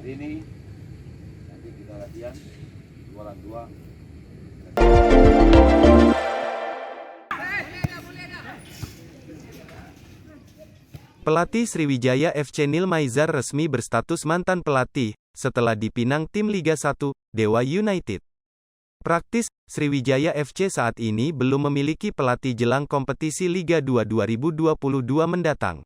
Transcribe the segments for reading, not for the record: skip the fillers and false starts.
Hari ini nanti kita latihan 2 lawan 2. Pelatih Sriwijaya FC Nil Maizar resmi berstatus mantan pelatih, setelah dipinang tim Liga 1, Dewa United. Praktis, Sriwijaya FC saat ini belum memiliki pelatih jelang kompetisi Liga 2 2022 mendatang.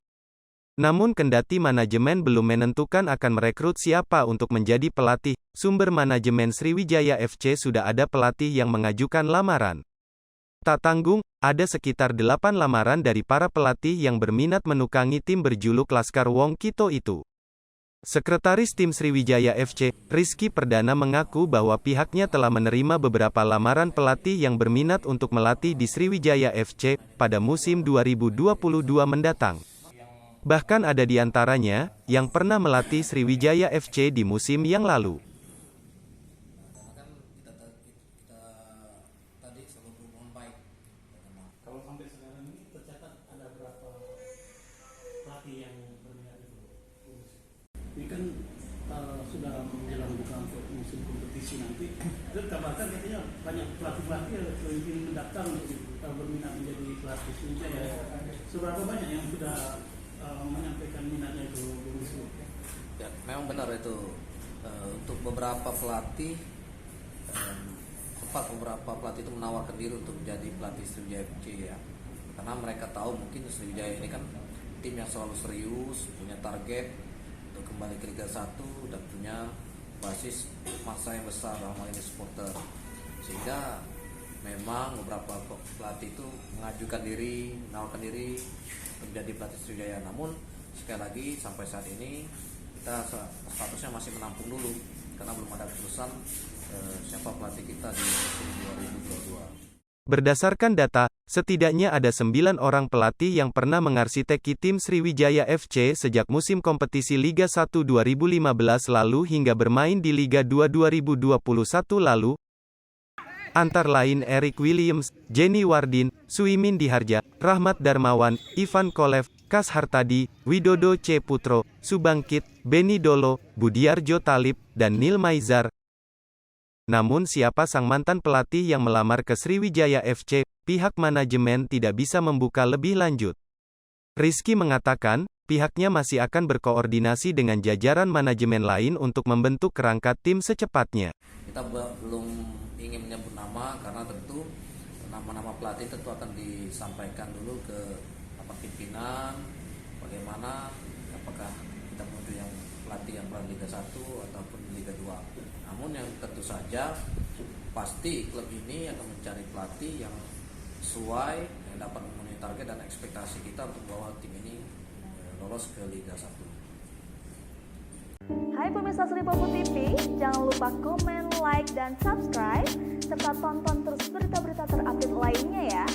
Namun kendati manajemen belum menentukan akan merekrut siapa untuk menjadi pelatih, sumber manajemen Sriwijaya FC sudah ada pelatih yang mengajukan lamaran. Tak tanggung, ada sekitar 8 lamaran dari para pelatih yang berminat menukangi tim berjuluk Laskar Wong Kito itu. Sekretaris tim Sriwijaya FC, Rizky Perdana mengaku bahwa pihaknya telah menerima beberapa lamaran pelatih yang berminat untuk melatih di Sriwijaya FC pada musim 2022 mendatang. Bahkan ada di antaranya yang pernah melatih Sriwijaya FC di musim yang lalu. Kalau sampai sekarang ini tercatat ada berapa pelatih yang berminat itu? Ini kan sudah menjelang buka untuk musim kompetisi nanti. Terus kabarkan katanya banyak pelatih-pelatih yang ingin mendaftar untuk berminat menjadi pelatih Sriwijaya. Seberapa banyak yang sudah menyampaikan minatnya itu? Ya, memang benar itu. Untuk beberapa pelatih beberapa pelatih itu menawarkan diri untuk menjadi pelatih Sriwijaya FC ya, karena mereka tahu mungkin Sriwijaya ini kan tim yang selalu serius, punya target untuk kembali ke Liga 1 dan punya basis massa yang besar dalam hal ini supporter, sehingga memang beberapa pelatih itu mengajukan diri, menawarkan diri untuk menjadi pelatih Sriwijaya. Namun sekali lagi sampai saat ini kita statusnya masih menampung dulu karena belum ada keputusan siapa pelatih kita di musim 2022. Berdasarkan data, setidaknya ada 9 orang pelatih yang pernah mengarsiteki tim Sriwijaya FC sejak musim kompetisi Liga 1 2015 lalu hingga bermain di Liga 2 2021 lalu. Antara lain Eric Williams, Jenny Wardin, Suimin Diharja, Rahmat Darmawan, Ivan Kolev, Kas Hartadi, Widodo C. Putro, Subangkit, Beni Dolo, Budiarjo Talib, dan Nil Maizar. Namun siapa sang mantan pelatih yang melamar ke Sriwijaya FC, pihak manajemen tidak bisa membuka lebih lanjut. Rizky mengatakan, pihaknya masih akan berkoordinasi dengan jajaran manajemen lain untuk membentuk kerangka tim secepatnya. Kita belum ingin menyebut nama karena tentu nama-nama pelatih tentu akan disampaikan dulu ke pimpinan, bagaimana apakah kita menuju yang pelatih yang berada Liga 1 ataupun Liga 2. Namun yang tentu saja pasti klub ini akan mencari pelatih yang sesuai, yang dapat memenuhi target dan ekspektasi kita untuk membawa tim ini lolos ke Liga 1. Hai pemirsa Sri Popo TV, jangan lupa komen, like, dan subscribe, serta tonton terus berita-berita terupdate lainnya ya.